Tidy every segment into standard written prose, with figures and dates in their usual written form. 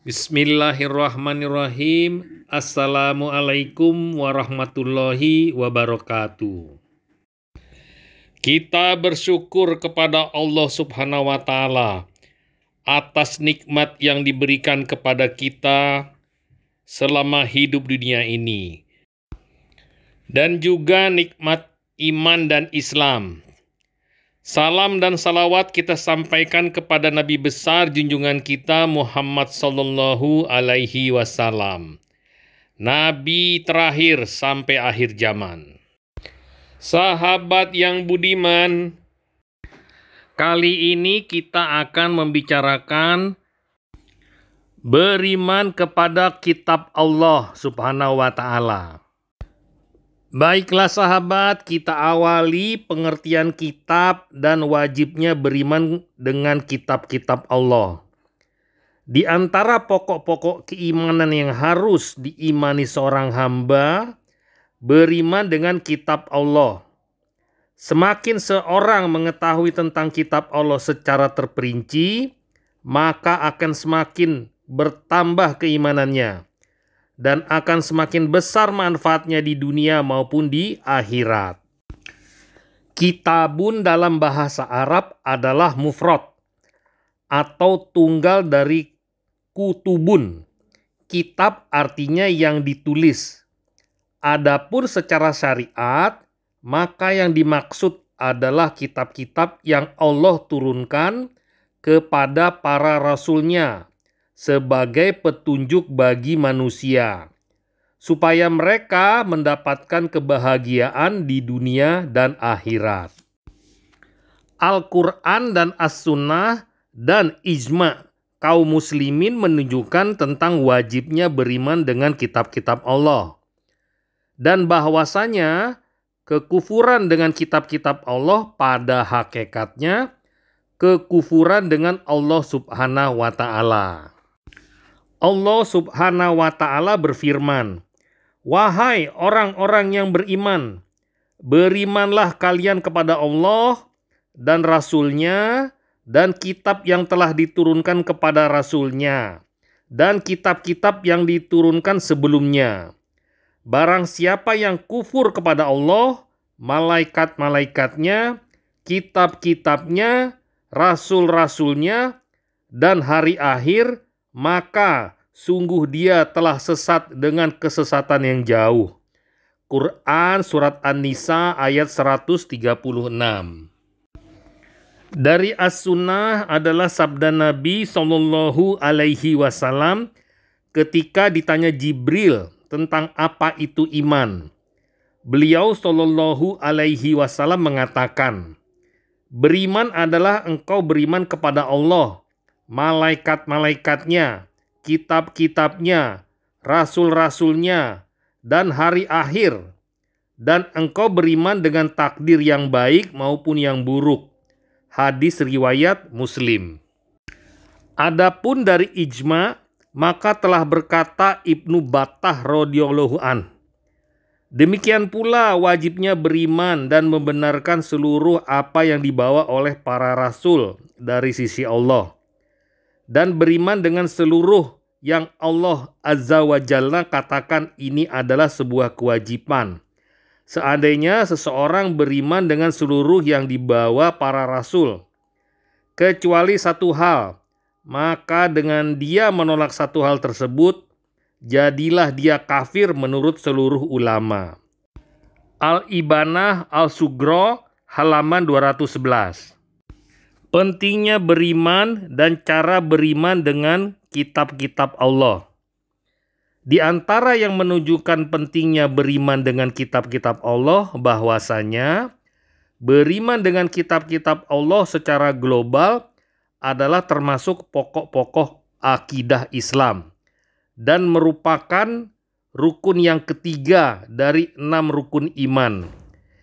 Bismillahirrahmanirrahim. Assalamualaikum warahmatullahi wabarakatuh. Kita bersyukur kepada Allah Subhanahu wa Ta'ala atas nikmat yang diberikan kepada kita selama hidup di dunia ini, dan juga nikmat iman dan Islam. Salam dan salawat kita sampaikan kepada Nabi besar junjungan kita Muhammad sallallahu alaihi wasallam, Nabi terakhir sampai akhir zaman. Sahabat yang budiman, kali ini kita akan membicarakan beriman kepada kitab Allah Subhanahu wa Ta'ala. Baiklah sahabat, kita awali pengertian kitab dan wajibnya beriman dengan kitab-kitab Allah. Di antara pokok-pokok keimanan yang harus diimani seorang hamba, beriman dengan kitab Allah. Semakin seorang mengetahui tentang kitab Allah secara terperinci, maka akan semakin bertambah keimanannya, dan akan semakin besar manfaatnya di dunia maupun di akhirat. Kitabun dalam bahasa Arab adalah mufrad atau tunggal dari kutubun. Kitab artinya yang ditulis. Adapun secara syariat, maka yang dimaksud adalah kitab-kitab yang Allah turunkan kepada para rasulnya sebagai petunjuk bagi manusia, supaya mereka mendapatkan kebahagiaan di dunia dan akhirat. Al-Quran dan As-Sunnah dan ijma' kaum muslimin menunjukkan tentang wajibnya beriman dengan kitab-kitab Allah, dan bahwasanya kekufuran dengan kitab-kitab Allah pada hakikatnya kekufuran dengan Allah Subhanahu wa Ta'ala. Allah Subhanahu wa Ta'ala berfirman, "Wahai orang-orang yang beriman, berimanlah kalian kepada Allah dan Rasul-Nya dan kitab yang telah diturunkan kepada Rasul-Nya dan kitab-kitab yang diturunkan sebelumnya. Barang siapa yang kufur kepada Allah, malaikat-malaikatnya, kitab-kitabnya, Rasul-Rasul-Nya, dan hari akhir, maka sungguh dia telah sesat dengan kesesatan yang jauh." Quran Surat An-Nisa ayat 136. Dari As-Sunnah adalah sabda Nabi sallallahu alaihi wasallam ketika ditanya Jibril tentang apa itu iman. Beliau sallallahu alaihi wasallam mengatakan, "Beriman adalah engkau beriman kepada Allah, malaikat-malaikatnya, kitab-kitabnya, rasul-rasulnya, dan hari akhir, dan engkau beriman dengan takdir yang baik maupun yang buruk." Hadis riwayat Muslim. Adapun dari ijma', maka telah berkata Ibnu Battah radhiyallahu an, demikian pula wajibnya beriman dan membenarkan seluruh apa yang dibawa oleh para rasul dari sisi Allah, dan beriman dengan seluruh yang Allah Azza wa Jalla katakan ini adalah sebuah kewajiban. Seandainya seseorang beriman dengan seluruh yang dibawa para rasul, kecuali satu hal, maka dengan dia menolak satu hal tersebut, jadilah dia kafir menurut seluruh ulama. Al-Ibanah Al-Sugro halaman 211. Pentingnya beriman dan cara beriman dengan kitab-kitab Allah. Di antara yang menunjukkan pentingnya beriman dengan kitab-kitab Allah bahwasanya beriman dengan kitab-kitab Allah secara global adalah termasuk pokok-pokok akidah Islam dan merupakan rukun yang ketiga dari 6 rukun iman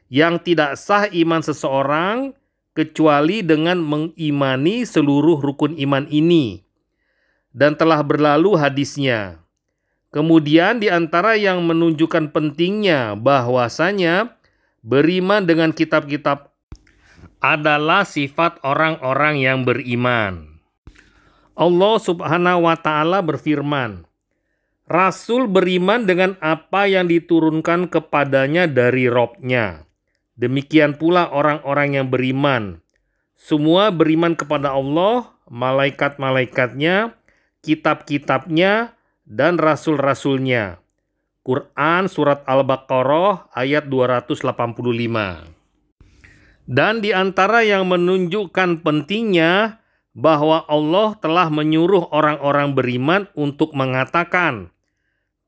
yang tidak sah iman seseorang kecuali dengan mengimani seluruh rukun iman ini, dan telah berlalu hadisnya. Kemudian di antara yang menunjukkan pentingnya bahwasanya beriman dengan kitab-kitab adalah sifat orang-orang yang beriman. Allah Subhanahu wa Ta'ala berfirman, Rasul beriman dengan apa yang diturunkan kepadanya dari Robnya. Demikian pula orang-orang yang beriman. Semua beriman kepada Allah, malaikat-malaikatnya, kitab-kitabnya, dan rasul-rasulnya. Quran Surat Al-Baqarah ayat 285. Dan di antara yang menunjukkan pentingnya bahwa Allah telah menyuruh orang-orang beriman untuk mengatakan,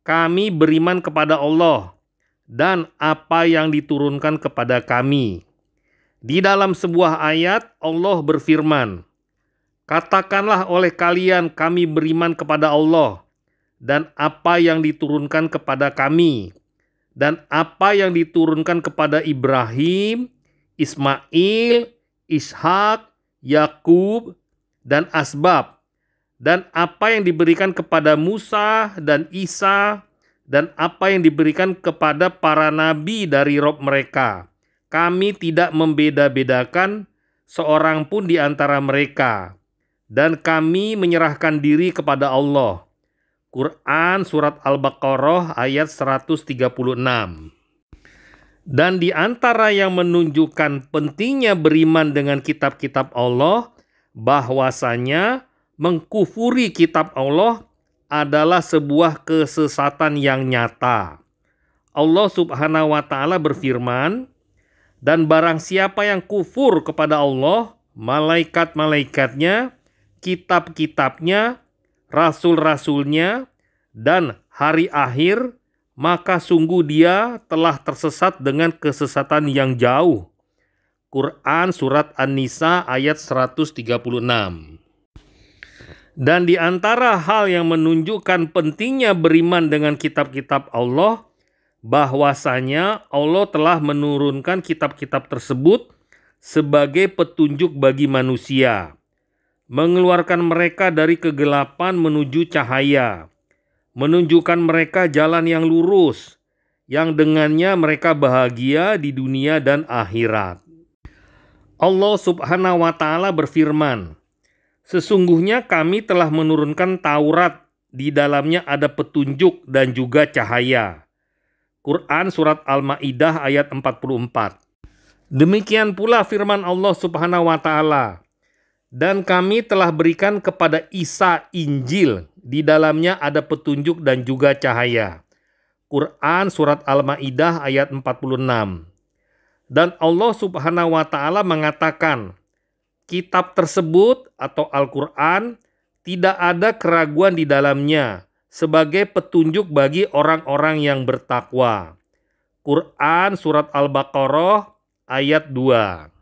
kami beriman kepada Allah dan apa yang diturunkan kepada kami. Di dalam sebuah ayat Allah berfirman, katakanlah oleh kalian kami beriman kepada Allah dan apa yang diturunkan kepada kami dan apa yang diturunkan kepada Ibrahim, Ismail, Ishak, Yakub, dan Asbab, dan apa yang diberikan kepada Musa dan Isa, dan apa yang diberikan kepada para nabi dari Rob mereka. Kami tidak membeda-bedakan seorang pun di antara mereka, dan kami menyerahkan diri kepada Allah. Quran Surat Al-Baqarah ayat 136. Dan di antara yang menunjukkan pentingnya beriman dengan kitab-kitab Allah, bahwasanya mengkufuri kitab Allah adalah sebuah kesesatan yang nyata. Allah Subhanahu wa Ta'ala berfirman, dan barang siapa yang kufur kepada Allah, malaikat-malaikatnya, kitab-kitabnya, rasul-rasulnya, dan hari akhir, maka sungguh dia telah tersesat dengan kesesatan yang jauh. Quran Surat An-Nisa ayat 136. Dan di antara hal yang menunjukkan pentingnya beriman dengan kitab-kitab Allah, bahwasanya Allah telah menurunkan kitab-kitab tersebut sebagai petunjuk bagi manusia, mengeluarkan mereka dari kegelapan menuju cahaya, menunjukkan mereka jalan yang lurus, yang dengannya mereka bahagia di dunia dan akhirat. Allah Subhanahu wa Ta'ala berfirman, sesungguhnya kami telah menurunkan Taurat, di dalamnya ada petunjuk dan juga cahaya. Quran Surat Al-Ma'idah ayat 44. Demikian pula firman Allah Subhanahu wa Ta'ala, dan kami telah berikan kepada Isa Injil, di dalamnya ada petunjuk dan juga cahaya. Quran Surat Al-Ma'idah ayat 46. Dan Allah Subhanahu wa Ta'ala mengatakan, kitab tersebut atau Al-Quran tidak ada keraguan di dalamnya sebagai petunjuk bagi orang-orang yang bertakwa. Quran Surat Al-Baqarah ayat 2.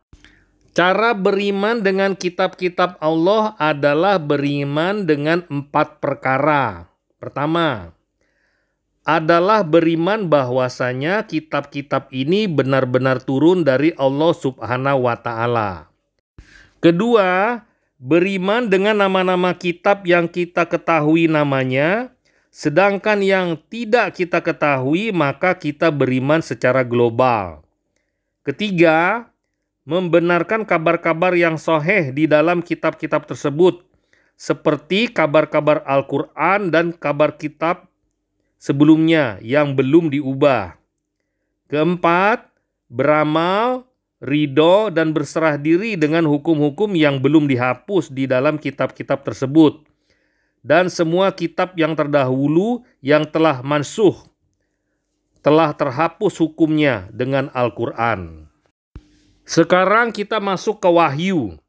Cara beriman dengan kitab-kitab Allah adalah beriman dengan 4 perkara. Pertama, adalah beriman bahwasanya kitab-kitab ini benar-benar turun dari Allah Subhanahu wa Ta'ala. Kedua, beriman dengan nama-nama kitab yang kita ketahui namanya, sedangkan yang tidak kita ketahui maka kita beriman secara global. Ketiga, membenarkan kabar-kabar yang sahih di dalam kitab-kitab tersebut, seperti kabar-kabar Al-Quran dan kabar kitab sebelumnya yang belum diubah. Keempat, beramal, ridho, dan berserah diri dengan hukum-hukum yang belum dihapus di dalam kitab-kitab tersebut, dan semua kitab yang terdahulu yang telah mansuh, telah terhapus hukumnya dengan Al-Quran. Sekarang kita masuk ke wahyu.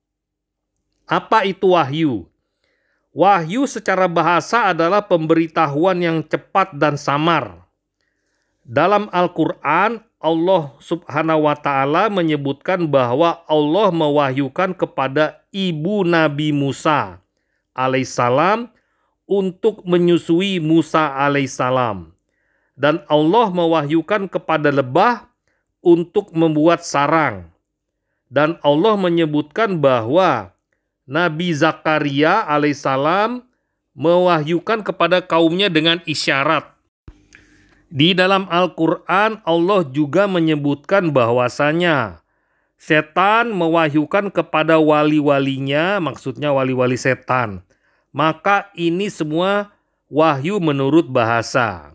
Apa itu wahyu? Wahyu secara bahasa adalah pemberitahuan yang cepat dan samar. Dalam Al-Quran, Allah Subhanahu wa Ta'ala menyebutkan bahwa Allah mewahyukan kepada ibu Nabi Musa alaihissalam untuk menyusui Musa alaihissalam. Dan Allah mewahyukan kepada lebah untuk membuat sarang. Dan Allah menyebutkan bahwa Nabi Zakaria alaihissalam mewahyukan kepada kaumnya dengan isyarat. Di dalam Al-Quran Allah juga menyebutkan bahwasanya setan mewahyukan kepada wali-walinya, maksudnya wali-wali setan, maka ini semua wahyu menurut bahasa.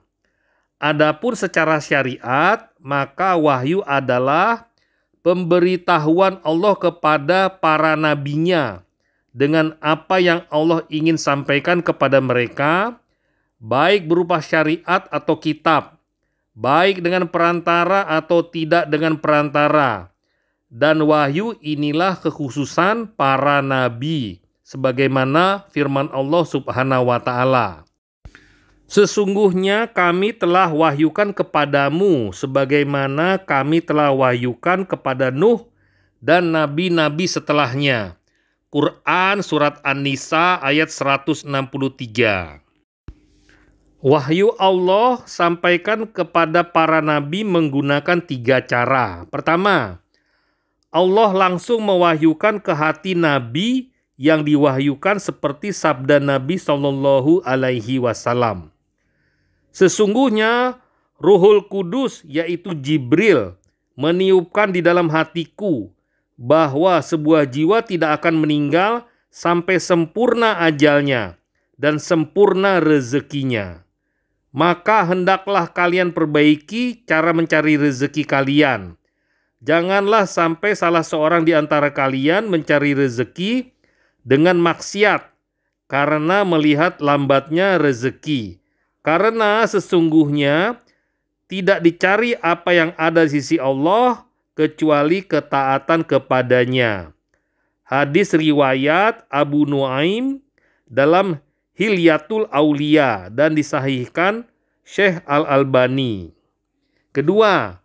Adapun secara syariat, maka wahyu adalah pemberitahuan Allah kepada para nabinya dengan apa yang Allah ingin sampaikan kepada mereka, baik berupa syariat atau kitab, baik dengan perantara atau tidak dengan perantara. Dan wahyu inilah kekhususan para nabi, sebagaimana firman Allah Subhanahu wa Ta'ala. Sesungguhnya kami telah wahyukan kepadamu sebagaimana kami telah wahyukan kepada Nuh dan nabi-nabi setelahnya. Quran Surat An-Nisa ayat 163. Wahyu Allah sampaikan kepada para nabi menggunakan 3 cara. Pertama, Allah langsung mewahyukan ke hati nabi yang diwahyukan seperti sabda Nabi Shallallahu Alaihi Wasallam. Sesungguhnya Ruhul Kudus yaitu Jibril meniupkan di dalam hatiku bahwa sebuah jiwa tidak akan meninggal sampai sempurna ajalnya dan sempurna rezekinya. Maka hendaklah kalian perbaiki cara mencari rezeki kalian. Janganlah sampai salah seorang di antara kalian mencari rezeki dengan maksiat karena melihat lambatnya rezeki. Karena sesungguhnya tidak dicari apa yang ada di sisi Allah kecuali ketaatan kepadanya. Hadis riwayat Abu Nuaim dalam Hilyatul Aulia dan disahihkan Syekh Al-Albani. Kedua,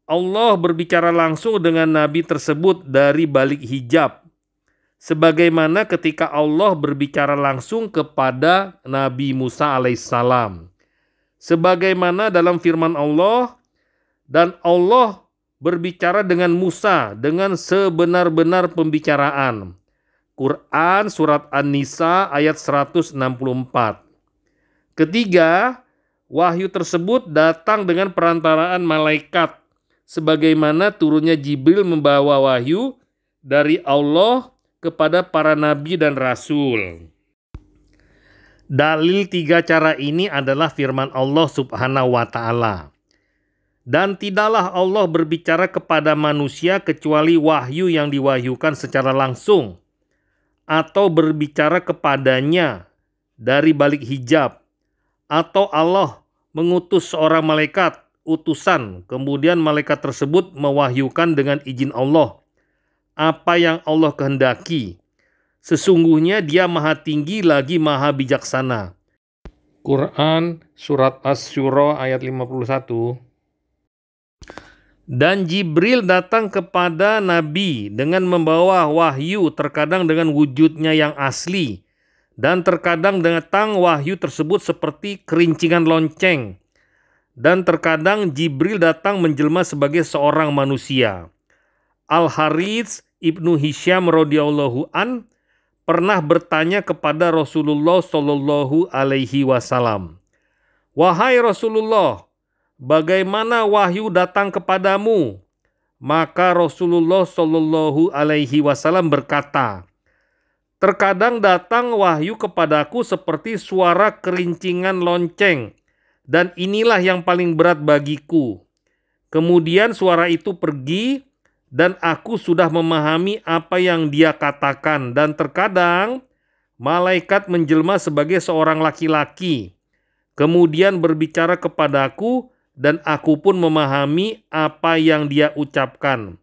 Allah berbicara langsung dengan Nabi tersebut dari balik hijab. Sebagaimana ketika Allah berbicara langsung kepada Nabi Musa alaihissalam. Sebagaimana dalam firman Allah, dan Allah berbicara dengan Musa dengan sebenar-benar pembicaraan. Quran Surat An-Nisa ayat 164. Ketiga, wahyu tersebut datang dengan perantaraan malaikat. Sebagaimana turunnya Jibril membawa wahyu dari Allah kepada para nabi dan rasul. Dalil 3 cara ini adalah firman Allah Subhanahu wa Ta'ala. Dan tidaklah Allah berbicara kepada manusia kecuali wahyu yang diwahyukan secara langsung atau berbicara kepadanya dari balik hijab, atau Allah mengutus seorang malaikat utusan, kemudian malaikat tersebut mewahyukan dengan izin Allah apa yang Allah kehendaki. Sesungguhnya Dia Maha Tinggi lagi Maha Bijaksana. Quran Surat Asy-Syura ayat 51. Dan Jibril datang kepada Nabi dengan membawa wahyu, terkadang dengan wujudnya yang asli, dan terkadang datang wahyu tersebut seperti kerincingan lonceng, dan terkadang Jibril datang menjelma sebagai seorang manusia. Al-Harits Ibnu Hisham radhiyallahu an pernah bertanya kepada Rasulullah Shallallahu Alaihi Wasallam, "Wahai Rasulullah, bagaimana wahyu datang kepadamu?" Maka Rasulullah Shallallahu Alaihi Wasallam berkata, "Terkadang datang wahyu kepadaku seperti suara kerincingan lonceng, dan inilah yang paling berat bagiku. Kemudian suara itu pergi, dan aku sudah memahami apa yang dia katakan, dan terkadang malaikat menjelma sebagai seorang laki-laki, kemudian berbicara kepadaku, dan aku pun memahami apa yang dia ucapkan."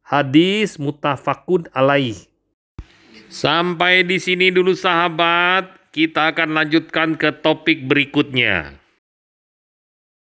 Hadis muttafaqun alaih. Sampai di sini dulu sahabat, kita akan lanjutkan ke topik berikutnya.